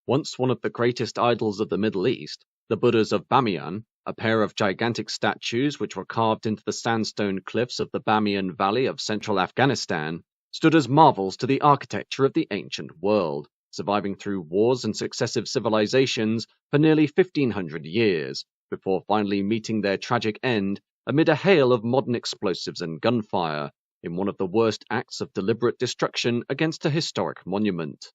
Once one of the greatest idols of the Middle East, the Buddhas of Bamiyan, a pair of gigantic statues which were carved into the sandstone cliffs of the Bamiyan Valley of central Afghanistan, stood as marvels to the architecture of the ancient world, surviving through wars and successive civilizations for nearly 1,500 years, before finally meeting their tragic end amid a hail of modern explosives and gunfire, in one of the worst acts of deliberate destruction against a historic monument.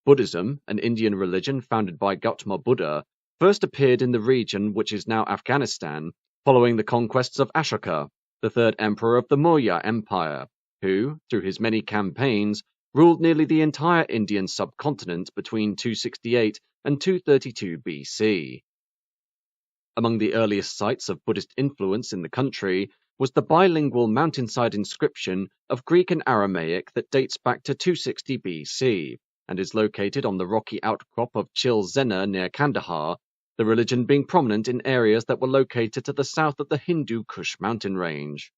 Buddhism, an Indian religion founded by Gautama Buddha, first appeared in the region which is now Afghanistan following the conquests of Ashoka, the third emperor of the Maurya Empire, who, through his many campaigns, ruled nearly the entire Indian subcontinent between 268 and 232 BC. Among the earliest sites of Buddhist influence in the country was the bilingual mountainside inscription of Greek and Aramaic that dates back to 260 BC and is located on the rocky outcrop of Chil Zena near Kandahar, the religion being prominent in areas that were located to the south of the Hindu Kush mountain range.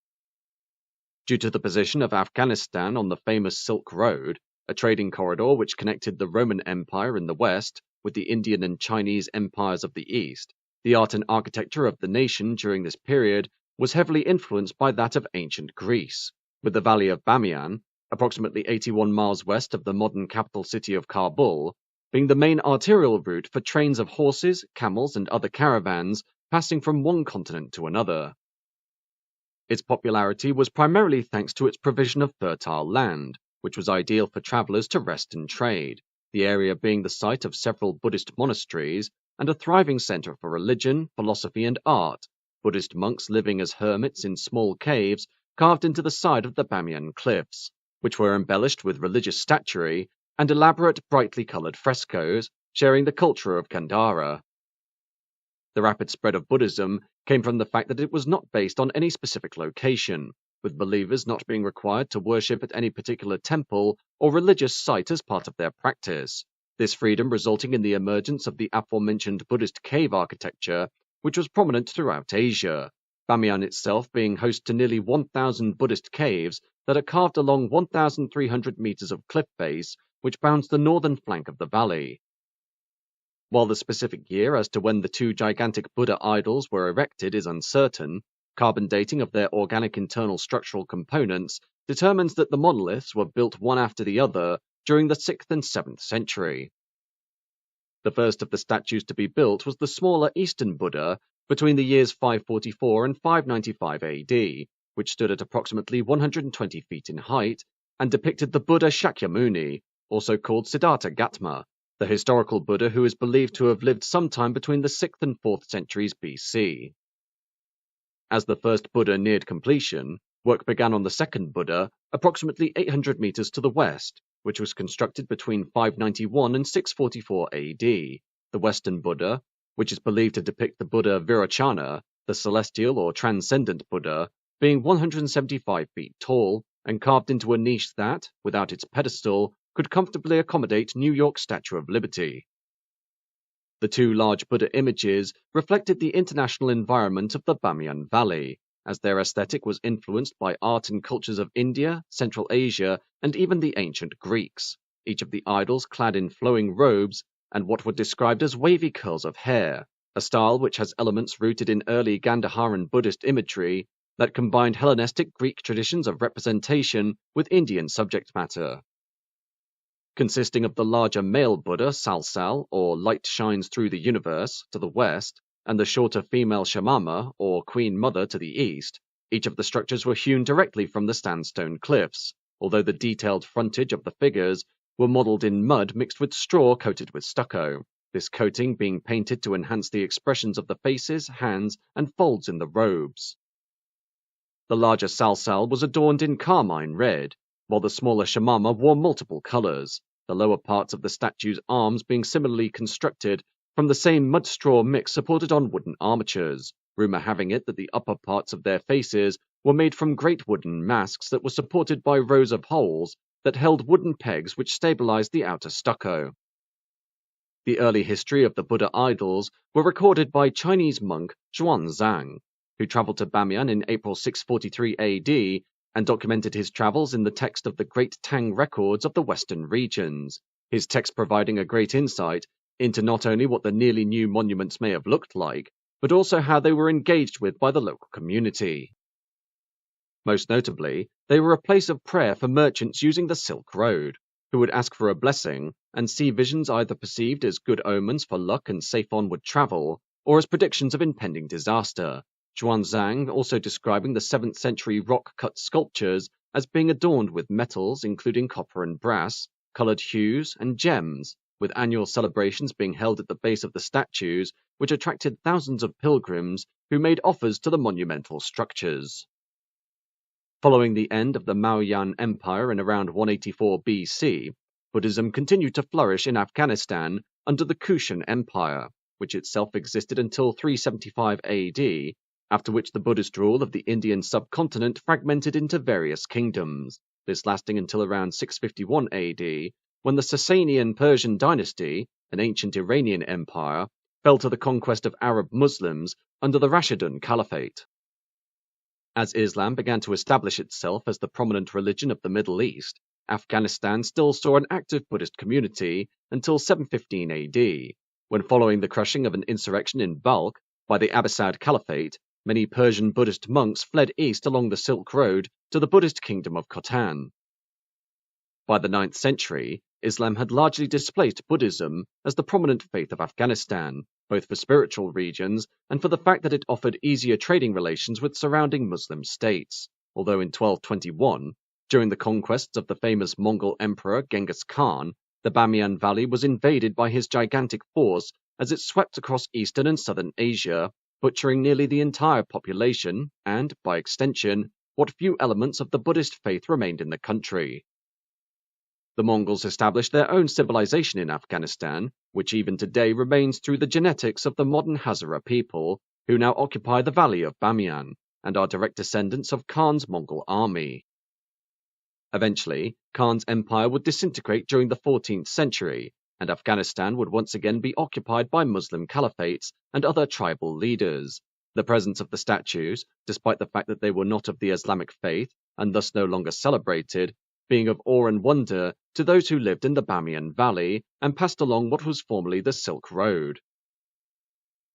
Due to the position of Afghanistan on the famous Silk Road, a trading corridor which connected the Roman Empire in the west with the Indian and Chinese empires of the east, the art and architecture of the nation during this period was heavily influenced by that of ancient Greece, with the valley of Bamiyan, approximately 81 miles west of the modern capital city of Kabul, being the main arterial route for trains of horses, camels, and other caravans passing from one continent to another. Its popularity was primarily thanks to its provision of fertile land, which was ideal for travelers to rest and trade, the area being the site of several Buddhist monasteries and a thriving center for religion, philosophy, and art, Buddhist monks living as hermits in small caves carved into the side of the Bamiyan cliffs, which were embellished with religious statuary and elaborate, brightly colored frescoes, sharing the culture of Gandhara. The rapid spread of Buddhism came from the fact that it was not based on any specific location, with believers not being required to worship at any particular temple or religious site as part of their practice, this freedom resulting in the emergence of the aforementioned Buddhist cave architecture, which was prominent throughout Asia, Bamiyan itself being host to nearly 1,000 Buddhist caves that are carved along 1,300 meters of cliff face, which bounds the northern flank of the valley. While the specific year as to when the two gigantic Buddha idols were erected is uncertain, carbon dating of their organic internal structural components determines that the monoliths were built one after the other during the 6th and 7th century. The first of the statues to be built was the smaller Eastern Buddha between the years 544 and 595 AD, which stood at approximately 120 feet in height and depicted the Buddha Shakyamuni, also called Siddhartha Gautama, the historical Buddha who is believed to have lived sometime between the 6th and 4th centuries BC. As the first Buddha neared completion, work began on the second Buddha, approximately 800 meters to the west, which was constructed between 591 and 644 AD. The Western Buddha, which is believed to depict the Buddha Virachana, the celestial or transcendent Buddha, being 175 feet tall and carved into a niche that, without its pedestal, could comfortably accommodate New York's Statue of Liberty. The two large Buddha images reflected the international environment of the Bamiyan Valley, as their aesthetic was influenced by art and cultures of India, Central Asia, and even the ancient Greeks, each of the idols clad in flowing robes and what were described as wavy curls of hair, a style which has elements rooted in early Gandharan Buddhist imagery that combined Hellenistic Greek traditions of representation with Indian subject matter. Consisting of the larger male Buddha Salsal, or light shines through the universe, to the west, and the shorter female Shamama, or Queen Mother, to the east, each of the structures were hewn directly from the sandstone cliffs, although the detailed frontage of the figures were modelled in mud mixed with straw coated with stucco, this coating being painted to enhance the expressions of the faces, hands, and folds in the robes. The larger Salsal was adorned in carmine red, while the smaller Shamama wore multiple colours, the lower parts of the statue's arms being similarly constructed from the same mud-straw mix supported on wooden armatures, rumour having it that the upper parts of their faces were made from great wooden masks that were supported by rows of holes that held wooden pegs which stabilized the outer stucco. The early history of the Buddha idols were recorded by Chinese monk Xuanzang, who travelled to Bamiyan in April 643 AD and documented his travels in the text of the Great Tang records of the Western regions, his text providing a great insight into not only what the nearly new monuments may have looked like, but also how they were engaged with by the local community. Most notably, they were a place of prayer for merchants using the Silk Road, who would ask for a blessing and see visions either perceived as good omens for luck and safe onward travel, or as predictions of impending disaster. Xuanzang also describing the 7th century rock-cut sculptures as being adorned with metals including copper and brass, coloured hues, and gems, with annual celebrations being held at the base of the statues, which attracted thousands of pilgrims who made offers to the monumental structures. Following the end of the Mauryan Empire in around 184 BC, Buddhism continued to flourish in Afghanistan under the Kushan Empire, which itself existed until 375 AD, after which the Buddhist rule of the Indian subcontinent fragmented into various kingdoms, this lasting until around 651 AD, when the Sasanian Persian dynasty, an ancient Iranian empire, fell to the conquest of Arab Muslims under the Rashidun Caliphate. As Islam began to establish itself as the prominent religion of the Middle East, Afghanistan still saw an active Buddhist community until 715 AD, when following the crushing of an insurrection in Balkh by the Abbasid Caliphate, many Persian Buddhist monks fled east along the Silk Road to the Buddhist kingdom of Khotan. By the 9th century, Islam had largely displaced Buddhism as the prominent faith of Afghanistan, both for spiritual regions and for the fact that it offered easier trading relations with surrounding Muslim states, although in 1221, during the conquests of the famous Mongol emperor Genghis Khan, the Bamiyan Valley was invaded by his gigantic force as it swept across eastern and southern Asia, butchering nearly the entire population and, by extension, what few elements of the Buddhist faith remained in the country. The Mongols established their own civilization in Afghanistan, which even today remains through the genetics of the modern Hazara people, who now occupy the valley of Bamiyan, and are direct descendants of Khan's Mongol army. Eventually, Khan's empire would disintegrate during the 14th century, and Afghanistan would once again be occupied by Muslim caliphates and other tribal leaders. The presence of the statues, despite the fact that they were not of the Islamic faith, and thus no longer celebrated, being of awe and wonder to those who lived in the Bamiyan Valley and passed along what was formerly the Silk Road.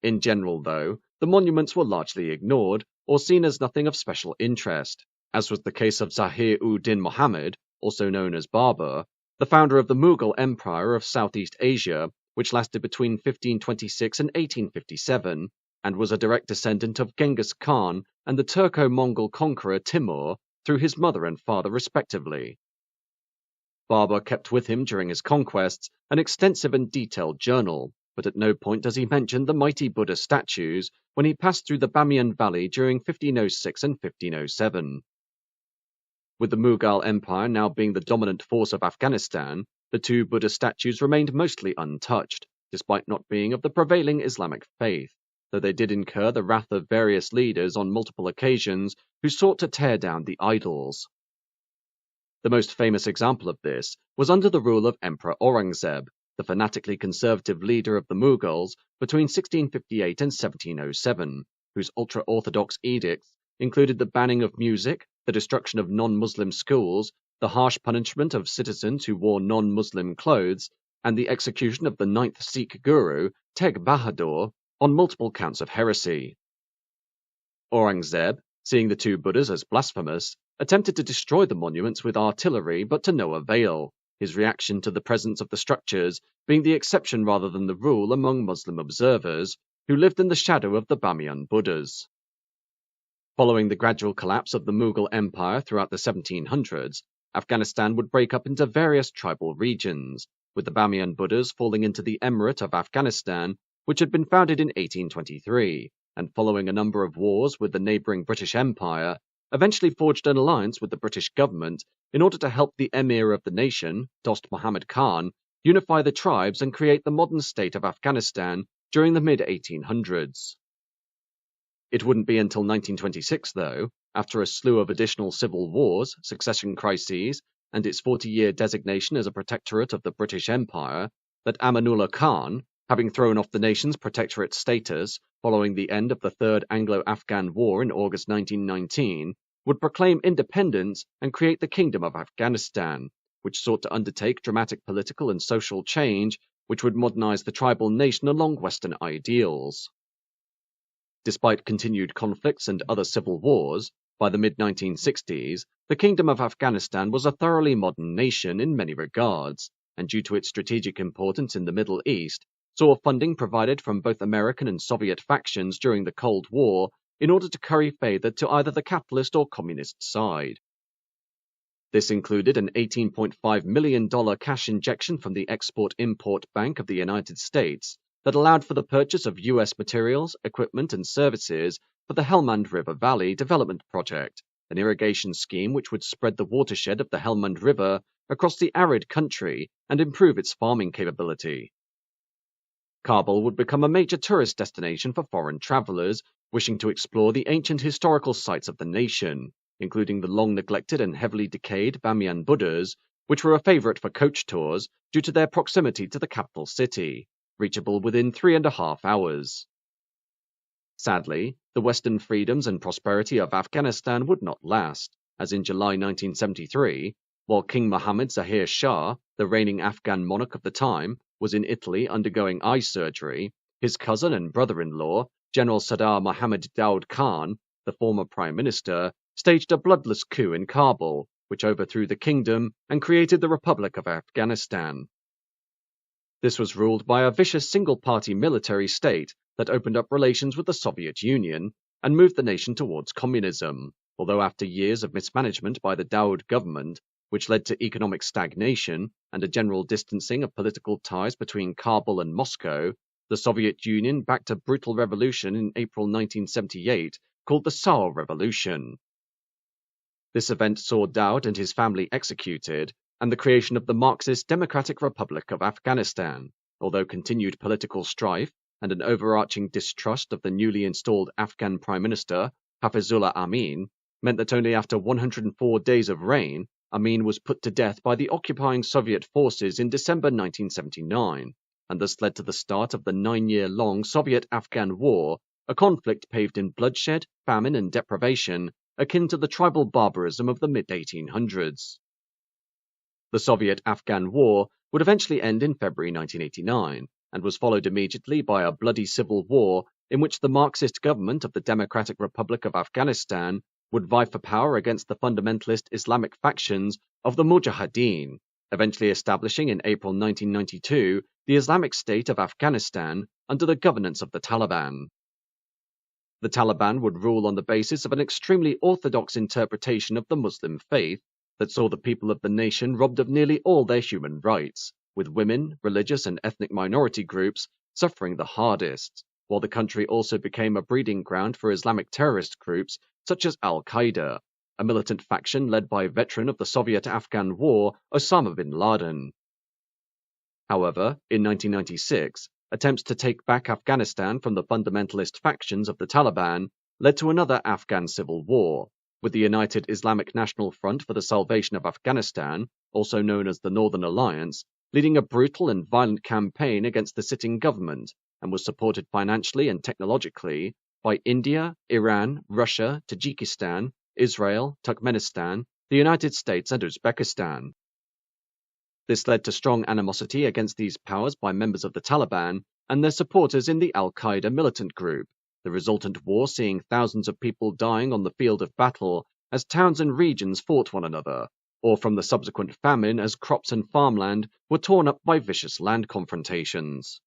In general, though, the monuments were largely ignored or seen as nothing of special interest, as was the case of Zahir-ud-Din Muhammad, also known as Babur, the founder of the Mughal Empire of Southeast Asia, which lasted between 1526 and 1857, and was a direct descendant of Genghis Khan and the Turco-Mongol conqueror Timur through his mother and father respectively. Babur kept with him during his conquests an extensive and detailed journal, but at no point does he mention the mighty Buddha statues when he passed through the Bamiyan Valley during 1506 and 1507. With the Mughal Empire now being the dominant force of Afghanistan, the two Buddha statues remained mostly untouched, despite not being of the prevailing Islamic faith, though they did incur the wrath of various leaders on multiple occasions who sought to tear down the idols. The most famous example of this was under the rule of Emperor Aurangzeb, the fanatically conservative leader of the Mughals between 1658 and 1707, whose ultra-orthodox edicts included the banning of music, the destruction of non-Muslim schools, the harsh punishment of citizens who wore non-Muslim clothes, and the execution of the 9th Sikh guru, Tegh Bahadur, on multiple counts of heresy. Aurangzeb, seeing the two Buddhas as blasphemous, attempted to destroy the monuments with artillery but to no avail, his reaction to the presence of the structures being the exception rather than the rule among Muslim observers, who lived in the shadow of the Bamiyan Buddhas. Following the gradual collapse of the Mughal Empire throughout the 1700s, Afghanistan would break up into various tribal regions, with the Bamiyan Buddhas falling into the Emirate of Afghanistan, which had been founded in 1823, and following a number of wars with the neighbouring British Empire, eventually forged an alliance with the British government in order to help the Emir of the nation, Dost Muhammad Khan, unify the tribes and create the modern state of Afghanistan during the mid-1800s. It wouldn't be until 1926, though, after a slew of additional civil wars, succession crises, and its 40-year designation as a protectorate of the British Empire, that Amanullah Khan, having thrown off the nation's protectorate status following the end of the Third Anglo-Afghan War in August 1919, would proclaim independence and create the Kingdom of Afghanistan, which sought to undertake dramatic political and social change which would modernize the tribal nation along Western ideals. Despite continued conflicts and other civil wars, by the mid-1960s, the Kingdom of Afghanistan was a thoroughly modern nation in many regards, and due to its strategic importance in the Middle East, saw funding provided from both American and Soviet factions during the Cold War in order to curry favor to either the capitalist or communist side. This included an $18.5 million cash injection from the Export-Import Bank of the United States that allowed for the purchase of U.S. materials, equipment, and services for the Helmand River Valley Development Project, an irrigation scheme which would spread the watershed of the Helmand River across the arid country and improve its farming capability. Kabul would become a major tourist destination for foreign travelers wishing to explore the ancient historical sites of the nation, including the long-neglected and heavily decayed Bamiyan Buddhas, which were a favorite for coach tours due to their proximity to the capital city, reachable within 3.5 hours. Sadly, the Western freedoms and prosperity of Afghanistan would not last, as in July 1973, while King Mohammed Zahir Shah, the reigning Afghan monarch of the time, was in Italy undergoing eye surgery, his cousin and brother-in-law, General Sadr Mohammad Daud Khan, the former prime minister, staged a bloodless coup in Kabul, which overthrew the kingdom and created the Republic of Afghanistan. This was ruled by a vicious single-party military state that opened up relations with the Soviet Union and moved the nation towards communism, although after years of mismanagement by the Daud government, which led to economic stagnation and a general distancing of political ties between Kabul and Moscow, the Soviet Union backed a brutal revolution in April 1978 called the Tsar Revolution. This event saw Daud and his family executed, and the creation of the Marxist Democratic Republic of Afghanistan, although continued political strife and an overarching distrust of the newly installed Afghan Prime Minister, Hafizullah Amin, meant that only after 104 days of reign, Amin was put to death by the occupying Soviet forces in December 1979, and thus led to the start of the 9-year-long Soviet-Afghan War, a conflict paved in bloodshed, famine, and deprivation, akin to the tribal barbarism of the mid-1800s. The Soviet-Afghan War would eventually end in February 1989, and was followed immediately by a bloody civil war in which the Marxist government of the Democratic Republic of Afghanistan would vie for power against the fundamentalist Islamic factions of the Mujahideen, eventually establishing in April 1992 the Islamic State of Afghanistan under the governance of the Taliban. The Taliban would rule on the basis of an extremely orthodox interpretation of the Muslim faith that saw the people of the nation robbed of nearly all their human rights, with women, religious and ethnic minority groups suffering the hardest, while the country also became a breeding ground for Islamic terrorist groups such as Al-Qaeda, a militant faction led by veteran of the Soviet-Afghan War Osama bin Laden. However, in 1996, attempts to take back Afghanistan from the fundamentalist factions of the Taliban led to another Afghan civil war, with the United Islamic National Front for the Salvation of Afghanistan, also known as the Northern Alliance, leading a brutal and violent campaign against the sitting government, and was supported financially and technologically by India, Iran, Russia, Tajikistan, Israel, Turkmenistan, the United States, and Uzbekistan. This led to strong animosity against these powers by members of the Taliban and their supporters in the Al-Qaeda militant group, the resultant war seeing thousands of people dying on the field of battle as towns and regions fought one another, or from the subsequent famine as crops and farmland were torn up by vicious land confrontations.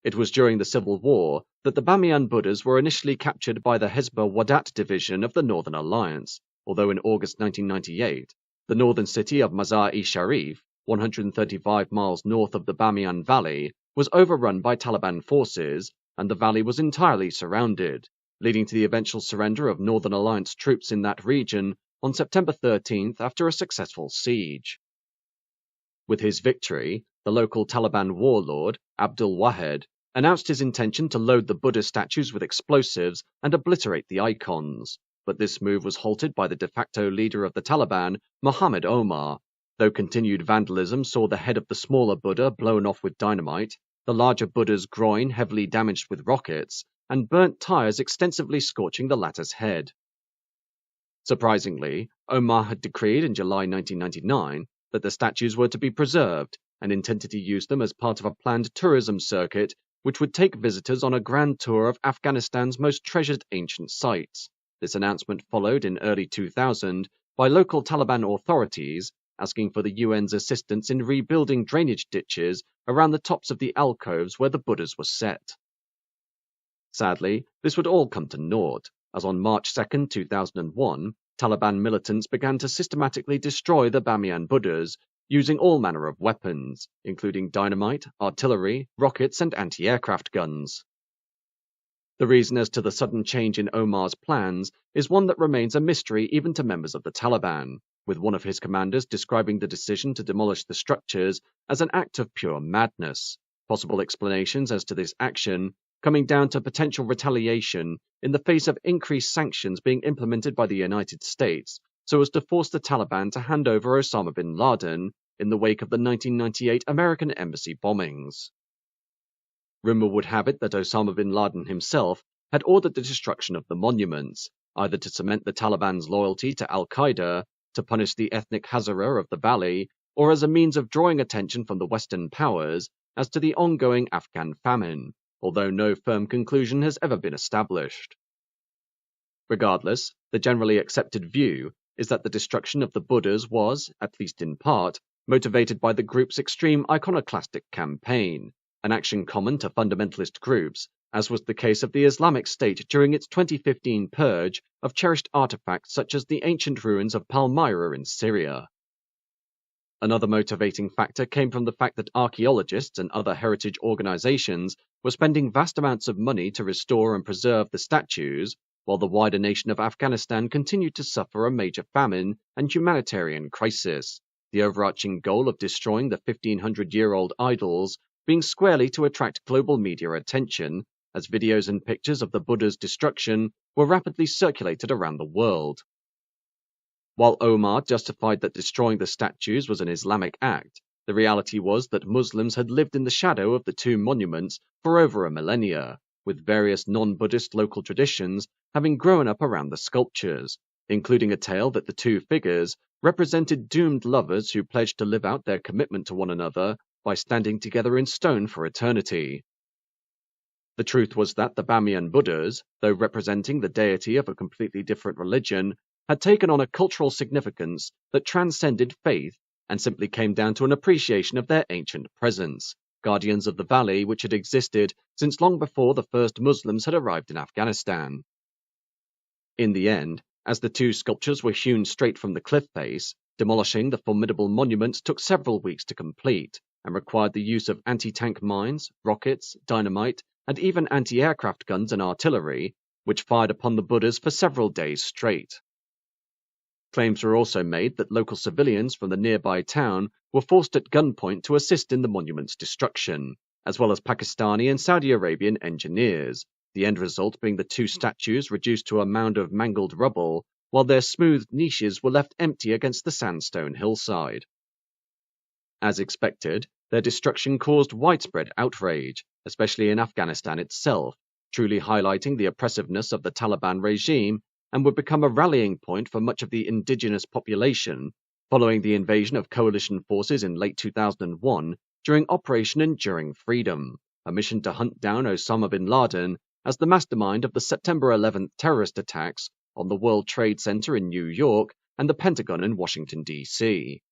It was during the Civil War that the Bamiyan Buddhas were initially captured by the Hezbollah Wadat division of the Northern Alliance, although in August 1998, the northern city of Mazar-e-Sharif, 135 miles north of the Bamiyan Valley, was overrun by Taliban forces, and the valley was entirely surrounded, leading to the eventual surrender of Northern Alliance troops in that region on September 13th after a successful siege. With his victory, the local Taliban warlord, Abdul Wahed, announced his intention to load the Buddha statues with explosives and obliterate the icons, but this move was halted by the de facto leader of the Taliban, Muhammad Omar, though continued vandalism saw the head of the smaller Buddha blown off with dynamite, the larger Buddha's groin heavily damaged with rockets, and burnt tires extensively scorching the latter's head. Surprisingly, Omar had decreed in July 1999 that the statues were to be preserved and intended to use them as part of a planned tourism circuit which would take visitors on a grand tour of Afghanistan's most treasured ancient sites. This announcement followed in early 2000 by local Taliban authorities asking for the UN's assistance in rebuilding drainage ditches around the tops of the alcoves where the Buddhas were set. Sadly, this would all come to naught, as on March 2, 2001, Taliban militants began to systematically destroy the Bamiyan Buddhas using all manner of weapons, including dynamite, artillery, rockets, and anti-aircraft guns. The reason as to the sudden change in Omar's plans is one that remains a mystery even to members of the Taliban, with one of his commanders describing the decision to demolish the structures as an act of pure madness. Possible explanations as to this action coming down to potential retaliation in the face of increased sanctions being implemented by the United States so as to force the Taliban to hand over Osama bin Laden in the wake of the 1998 American embassy bombings. Rumor would have it that Osama bin Laden himself had ordered the destruction of the monuments, either to cement the Taliban's loyalty to al-Qaeda, to punish the ethnic Hazara of the valley, or as a means of drawing attention from the Western powers as to the ongoing Afghan famine, although no firm conclusion has ever been established. Regardless, the generally accepted view is that the destruction of the Buddhas was, at least in part, motivated by the group's extreme iconoclastic campaign, an action common to fundamentalist groups, as was the case of the Islamic State during its 2015 purge of cherished artifacts such as the ancient ruins of Palmyra in Syria. Another motivating factor came from the fact that archaeologists and other heritage organizations were spending vast amounts of money to restore and preserve the statues, while the wider nation of Afghanistan continued to suffer a major famine and humanitarian crisis, the overarching goal of destroying the 1,500-year-old idols being squarely to attract global media attention, as videos and pictures of the Buddha's destruction were rapidly circulated around the world. While Omar justified that destroying the statues was an Islamic act, the reality was that Muslims had lived in the shadow of the two monuments for over a millennia, with various non-Buddhist local traditions having grown up around the sculptures, including a tale that the two figures represented doomed lovers who pledged to live out their commitment to one another by standing together in stone for eternity. The truth was that the Bamiyan Buddhas, though representing the deity of a completely different religion, had taken on a cultural significance that transcended faith and simply came down to an appreciation of their ancient presence, guardians of the valley which had existed since long before the first Muslims had arrived in Afghanistan. In the end, as the two sculptures were hewn straight from the cliff face, demolishing the formidable monuments took several weeks to complete and required the use of anti-tank mines, rockets, dynamite, and even anti-aircraft guns and artillery, which fired upon the Buddhas for several days straight. Claims were also made that local civilians from the nearby town were forced at gunpoint to assist in the monument's destruction, as well as Pakistani and Saudi Arabian engineers, the end result being the two statues reduced to a mound of mangled rubble, while their smooth niches were left empty against the sandstone hillside. As expected, their destruction caused widespread outrage, especially in Afghanistan itself, truly highlighting the oppressiveness of the Taliban regime and would become a rallying point for much of the indigenous population following the invasion of coalition forces in late 2001 during Operation Enduring Freedom, a mission to hunt down Osama bin Laden as the mastermind of the September 11th terrorist attacks on the World Trade Center in New York and the Pentagon in Washington, D.C.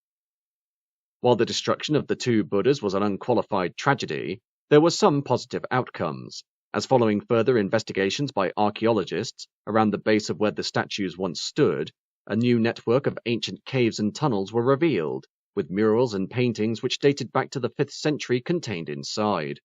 While the destruction of the two Buddhas was an unqualified tragedy, there were some positive outcomes, as following further investigations by archaeologists around the base of where the statues once stood, a new network of ancient caves and tunnels were revealed, with murals and paintings which dated back to the 5th century contained inside.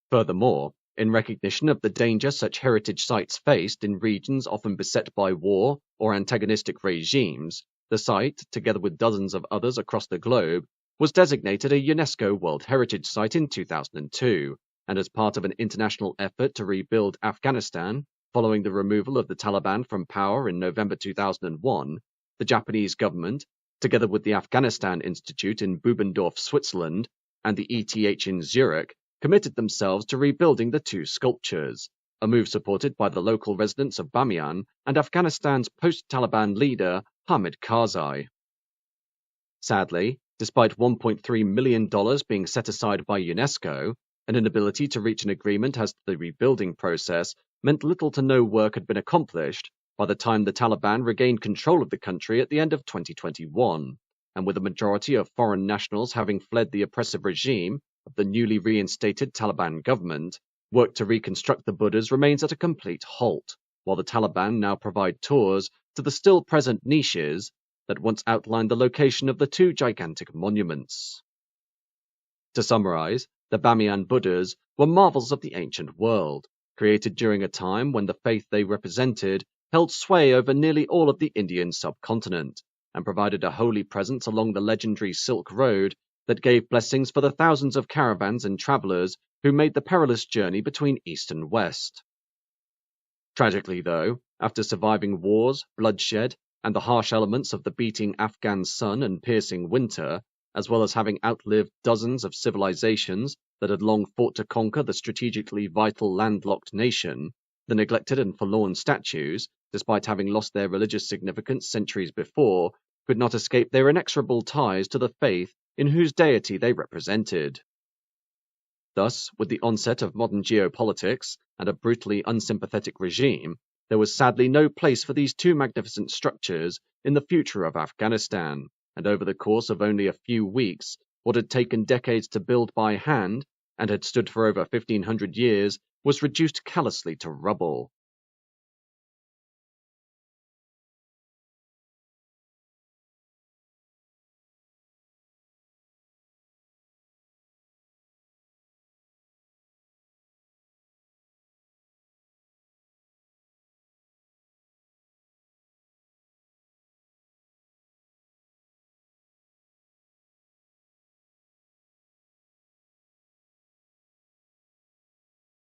Furthermore, in recognition of the danger such heritage sites faced in regions often beset by war or antagonistic regimes, the site, together with dozens of others across the globe, was designated a UNESCO World Heritage Site in 2002, and as part of an international effort to rebuild Afghanistan, following the removal of the Taliban from power in November 2001, the Japanese government, together with the Afghanistan Institute in Bubendorf, Switzerland, and the ETH in Zurich, committed themselves to rebuilding the two sculptures, a move supported by the local residents of Bamiyan and Afghanistan's post-Taliban leader Hamid Karzai. Sadly, despite $1.3 million being set aside by UNESCO, an inability to reach an agreement as to the rebuilding process meant little to no work had been accomplished by the time the Taliban regained control of the country at the end of 2021, and with a majority of foreign nationals having fled the oppressive regime of the newly reinstated Taliban government, work to reconstruct the Buddhas remains at a complete halt, while the Taliban now provide tours to the still present niches that once outlined the location of the two gigantic monuments. To summarize, the Bamiyan Buddhas were marvels of the ancient world, created during a time when the faith they represented held sway over nearly all of the Indian subcontinent, and provided a holy presence along the legendary Silk Road that gave blessings for the thousands of caravans and travelers who made the perilous journey between East and West. Tragically, though, after surviving wars, bloodshed, and the harsh elements of the beating Afghan sun and piercing winter, as well as having outlived dozens of civilizations that had long fought to conquer the strategically vital landlocked nation, the neglected and forlorn statues, despite having lost their religious significance centuries before, could not escape their inexorable ties to the faith in whose deity they represented. Thus, with the onset of modern geopolitics and a brutally unsympathetic regime, there was sadly no place for these two magnificent structures in the future of Afghanistan, and over the course of only a few weeks, what had taken decades to build by hand and had stood for over 1,500 years was reduced callously to rubble.